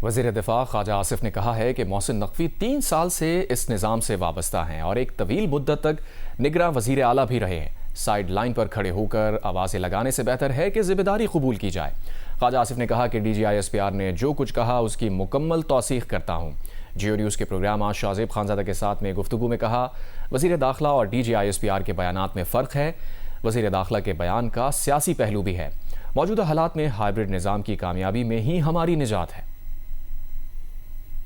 वज़ीर दिफ़ा ख्वाजा आसिफ ने कहा है कि मोहसिन नकवी 3 साल से इस निज़ाम से वाबस्ता हैं और एक तवील मुद्दत तक निगरां वज़ीर आला भी रहे हैं। साइड लाइन पर खड़े होकर आवाज़ें लगाने से बेहतर है कि ज़िम्मेदारी कबूल की जाए। ख्वाजा आसिफ ने कहा कि DGI-SPR ने जो कुछ कहा उसकी मुकम्मल तौसीक़ करता हूँ। जियो न्यूज़ के प्रोग्राम आज शाहज़ेब खानज़ादा के साथ में गुफ्तगू में कहा, वज़ीर दाखिला और DGI-SPR के बयानात में फ़र्क है। वज़ीर दाखिला के बयान का सियासी पहलू भी है। मौजूदा हालात में हाइब्रिड निज़ाम की कामयाबी में ही हमारी निजात है।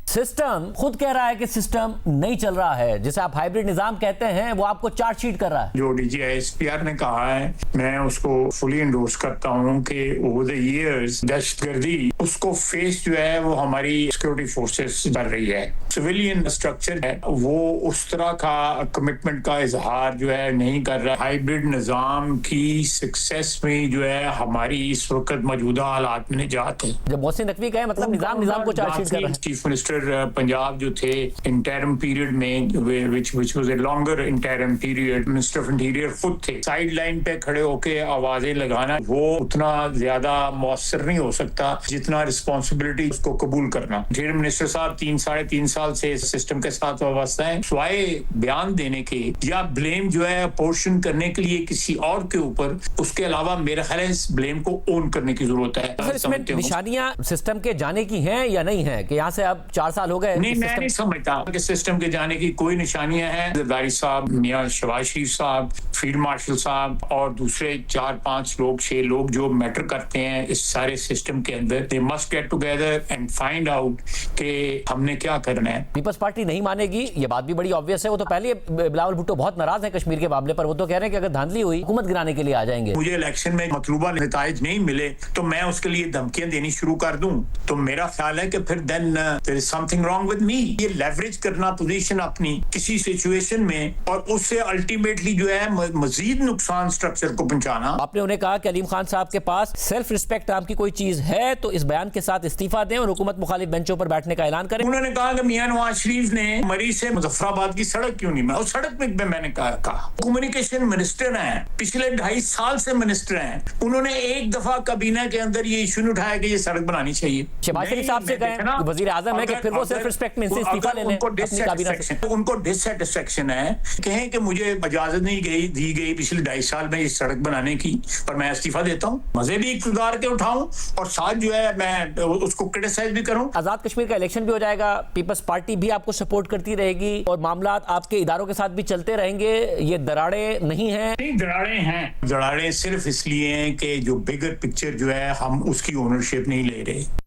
सिस्टम खुद कह रहा है कि सिस्टम नहीं चल रहा है, जिसे आप हाइब्रिड निजाम कहते हैं, वो आपको चार्जशीट कर रहा है। जो DGI-SPR ने कहा है, मैं उसको फुली एंडोर्स करता हूं कि ओवर द इयर्स दहशतगर्दी उसको फेस जो है वो हमारी सिक्योरिटी फोर्सेस कर रही है। सिविलियन स्ट्रक्चर है वो उस तरह का कमिटमेंट का इजहार जो है नहीं कर रहा। हाइब्रिड निजाम की सक्सेस में जो है हमारी इस वक्त मौजूदा हालात में निजात है। जब मोहसिन नकवी कहे मतलब निजाम को चार्जशीट कर रहा है। चीफ मिनिस्टर पंजाब जो थे इंटरिम पीरियड में, which was a longer interim period, minister of interior खुद थे। साइड लाइन पे खड़े होके आवाजें लगाना वो उतना ज्यादा मौसर नहीं हो सकता जितना रिस्पॉन्सिबिलिटी उसको कबूल करना। इंटीरियर मिनिस्टर साहब 3-3.5 साल से इस सिस्टम के साथ वाबस्ता है। स्वाए बयान देने के या ब्लेम जो है अपोर्शन करने के लिए किसी और के ऊपर, उसके अलावा मेरा ख्याल है इस ब्लेम को ओन करने की जरूरत है। इसमें निशानियां सिस्टम के जाने की हैं या नहीं है कि यहाँ से अब 4 साल हो गए? नहीं, मैं नहीं समझता कि सिस्टम के जाने की कोई निशानियां हैं। जरदारी साहब, मियां शहबाज शरीफ साहब, फील्ड मार्शल साहब और दूसरे 4-5 लोग 6 लोग जो मैटर करते हैं इस सारे सिस्टम के अंदर, they must get together and find out कि हमने क्या करना है। पीपल्स पार्टी नहीं मानेगी, ये बात भी बड़ी ऑब्वियस है। वो तो पहले बिलावल भुट्टो बहुत नाराज है कश्मीर के मामले पर। वो तो कह रहे हैं कि अगर धांधली हुई हुकूमत गिराने के लिए आ जाएंगे। मुझे इलेक्शन में मतलूबा नताइज नहीं मिले तो मैं उसके लिए धमकियां देनी शुरू कर दूं, तो मेरा ख्याल है कि फिर then there is something wrong with me. ये लेवरेज करना पोजीशन अपनी किसी सिचुएशन में और उससे अल्टीमेटली जो है मजीद नुकसान स्ट्रक्चर को पहुंचाना। आपने उन्हें कहा कि अलीम खान साहब के पास सेल्फ रिस्पेक्ट नाम की कोई चीज है तो इस बयान के साथ इस्तीफा दें और हुकूमत मुखालिफ बेंचों पर बैठने का ऐलान करें। उन्होंने कहा कि मियां नवाज शरीफ ने मरी से मुजफ्फराबाद की सड़क क्यों नहीं बनाई, और सड़क में मैंने कहा कम्युनिकेशन मिनिस्टर हैं, पिछले 2.5 साल से मिनिस्टर हैं, उन्होंने एक दफा काबीना के अंदर ये इशू नहीं उठाया कि ये सड़क बनानी चाहिए। शहबाज शरीफ साहब से कहें, वजीर आजम है कि फिर वो सेल्फ रिस्पेक्ट में इस्तीफा ले लें। उनको डिससैटिस्फैक्शन है, कहें कि मुझे इजाजत नहीं दी गई पिछले 2.5 साल में इस सड़क बनाने की, पर मैं इस्तीफा देता हूँ। मजे भी इक़्तिदार के उठाऊं और साथ जो है मैं उसको क्रिटिसाइज भी करूं। आजाद कश्मीर का इलेक्शन भी हो जाएगा, पीपल्स पार्टी भी आपको सपोर्ट करती रहेगी और मामलात आपके इदारों के साथ भी चलते रहेंगे। ये दराड़े नहीं है? नहीं, दराड़े हैं। दराड़े सिर्फ इसलिए हैं कि जो बिगर पिक्चर जो है हम उसकी ओनरशिप नहीं ले रहे।